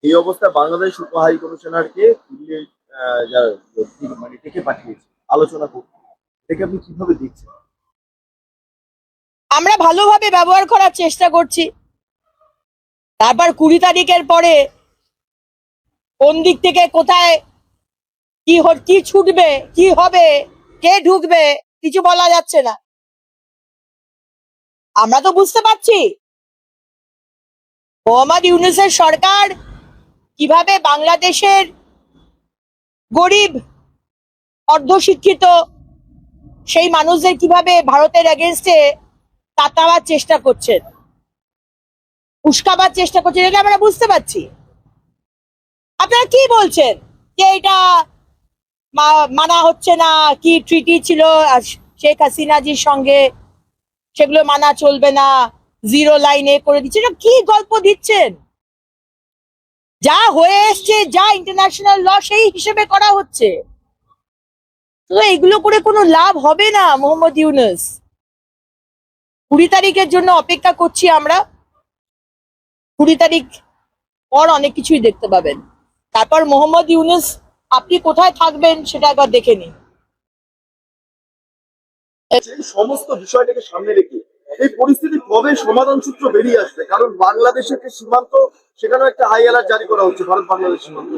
এই অবস্থায় বাংলাদেশ উপ হাই কমিশনারকে দিল্লি মানে ডেকে পাঠিয়েছে আলোচনা করতে। এটাকে আপনি কিভাবে দেখছেন? আমরা ভালোভাবে ব্যবহার করার চেষ্টা করছি। তারপর 20 তারিখের পরে কোন দিক থেকে কোথায় কি ছুটবে, কি হবে, কে ঢুকবে, কিছু বলা যাচ্ছে না। আমরা তো বুঝতে পারছি মোহাম্মদ ইউনূসের সরকার কিভাবে বাংলাদেশের গরিব, অর্ধশিক্ষিত সেই মানুষদের কিভাবে ভারতের এগেনস্টে তাতাবার চেষ্টা করছেন, উস্কাবার চেষ্টা করছেন, এটা আমরা বুঝতে পারছি। আপনারা কি বলছেন যে এটা মানা হচ্ছে না, কি ট্রিটি ছিল শেখ হাসিনাজির সঙ্গে, সেগুলো মানা চলবে না, জিরো লাইনে করে দিচ্ছে, এটা কি গল্প দিচ্ছেন? যা হয়ে এসছে, যা ইন্টারন্যাশনাল ল সেই হিসেবে করা হচ্ছে। তো এগুলো করে কোনো লাভ হবে না। মোহাম্মদ ইউনূস 20 তারিখের জন্য অপেক্ষা করছি আমরা। 20 তারিখ পর অনেক কিছুই দেখতে পাবেন। তারপর মোহাম্মদ ইউনূস আপনি কোথায় থাকবেন সেটা একবার দেখে নিন। এই সমস্ত বিষয়টাকে সামনে রেখে এই পরিস্থিতি কবে সমাধান সূত্র বেরিয়ে আসবে? কারণ বাংলাদেশের যে সীমান্ত, সেখানেও একটা হাই অ্যালার্ট জারি করা হচ্ছে ভারত বাংলাদেশ সীমান্ত।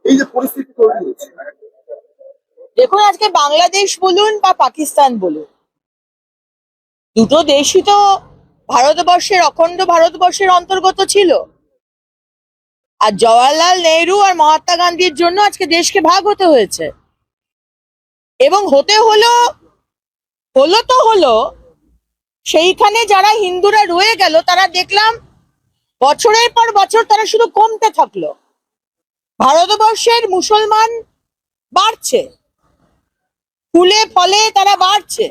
এই যে পরিস্থিতি তৈরি হচ্ছে, দেখুন, আজকে বাংলাদেশ বলুন বা পাকিস্তান বলুন, দুটো দেশই তো ভারতবর্ষের, অখণ্ড ভারতবর্ষের অন্তর্গত ছিল। আর জওয়াহরলাল নেহরু আর মহাত্মা গান্ধীর জন্য আজকে দেশকে ভাগ হতে হয়েছে। এবং হতে হলো হলো তো হলো, সেইখানে যারা হিন্দুরা রয়ে গেল তারা দেখলাম বছরের পর বছর তারা শুধু কমতে থাকলো। ভারতবর্ষের মুসলমান বাড়ছে, ফুলে ফলে তারা বাড়ছে।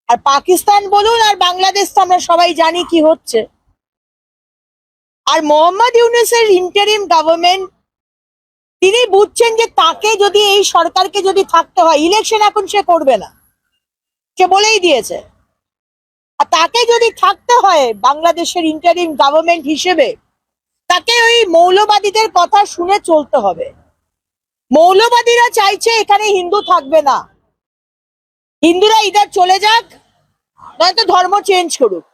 আর পাকিস্তান বলুন আর বাংলাদেশ তো আমরা সবাই জানি কি হচ্ছে। আর মোহাম্মদ ইউনূসের ইন্টারিম গভর্নমেন্ট, তিনি বুঝছেন যে তাকে যদি, এই সরকারকে যদি থাকতে হয়, ইলেকশন এখন সে করবে না, সে বলেই দিয়েছে। আর তাকে যদি থাকতে হয় বাংলাদেশের ইন্টারিম গভর্নমেন্ট হিসেবে, তাকে ওই মৌলবাদীদের কথা শুনে চলতে হবে। মৌলবাদীরা চাইছে এখানে হিন্দু থাকবে না, হিন্দুরা ইদার চলে যাক, নয়তো ধর্ম চেঞ্জ করুক।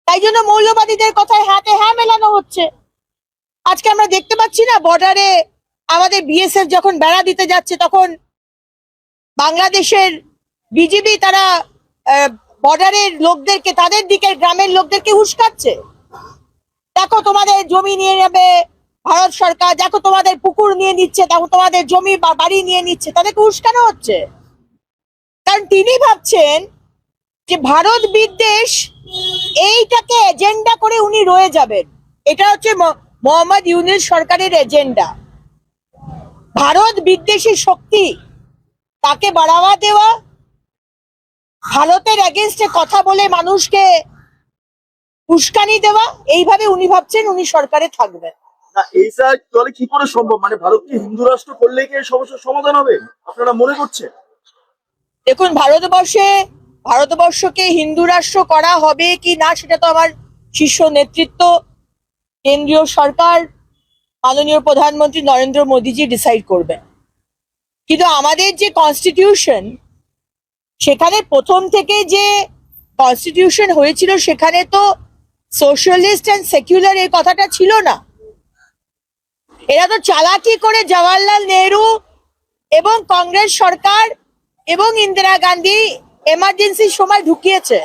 তাই জন্য মৌলবাদীদের কথায় হাতে হ্যাঁ মেলানো হচ্ছে। আজকে আমরা দেখতে পাচ্ছি না, বর্ডারে আমাদের বিএসএফ যখন বেড়া দিতে যাচ্ছে, তখন বাংলাদেশের বিজিবি তারা বর্ডারের লোকদেরকে, তাদের দিকের গ্রামের লোকদেরকে উস্কাচ্ছে। দেখো তোমাদের জমি নিয়ে নেবে ভারত সরকার, দেখো তোমাদের পুকুর নিয়ে নিচ্ছে, দেখো তোমাদের জমি বা বাড়ি নিয়ে নিচ্ছে, তাদেরকে উস্কানো হচ্ছে। কারণ তিনি ভাবছেন যে ভারত বিদ্বেষ, এইটাকে এজেন্ডা করে উনি রয়ে যাবেন। এটা হচ্ছে মোহাম্মদ ইউনূস সরকারের এজেন্ডা। ভারত বিদ্বেষী শক্তি, তাকে বাড়াওয়া দেওয়া, ভারতের এগেনস্টে কথা বলে মানুষকে উস্কানি দেওয়া, এইভাবে উনি ভাবছেন উনি সরকারে থাকবেন। না এইটা চলে কি করে সম্ভব? মানে ভারতকে হিন্দু রাষ্ট্র করলেই কি এই সমস্যার সমাধান হবে আপনারা মনে করছেন? দেখুন, ভারতবর্ষকে হিন্দু রাষ্ট্র করা হবে কি না সেটা তো আমার শীর্ষ নেতৃত্ব, কেন্দ্রীয় সরকার, মাননীয় প্রধানমন্ত্রী নরেন্দ্র মোদীজি ডিসাইড করবেন। কিন্তু আমাদের যে কনস্টিটিউশন, সেখানে প্রথম থেকে যে কনস্টিটিউশন হয়েছিল, সেখানে তো সোশ্যালিস্ট অ্যান্ড সেকুলার এই কথাটা ছিল না। এরা তো চালাকি করে জওয়াহরলাল নেহরু এবং কংগ্রেস সরকার এবং ইন্দিরা গান্ধী এমার্জেন্সির সময় ঢুকিয়েছে।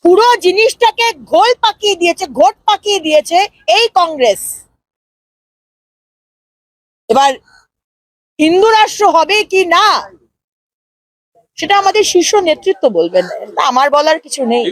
পুরো জিনিসটাকে ঘোল পাকিয়ে দিয়েছে, ঘোট পাকিয়ে দিয়েছে এই কংগ্রেস। এবার হিন্দু রাষ্ট্র হবে কি না সেটা আমাদের শীর্ষ নেতৃত্ব বলবেন, আমার বলার কিছু নেই।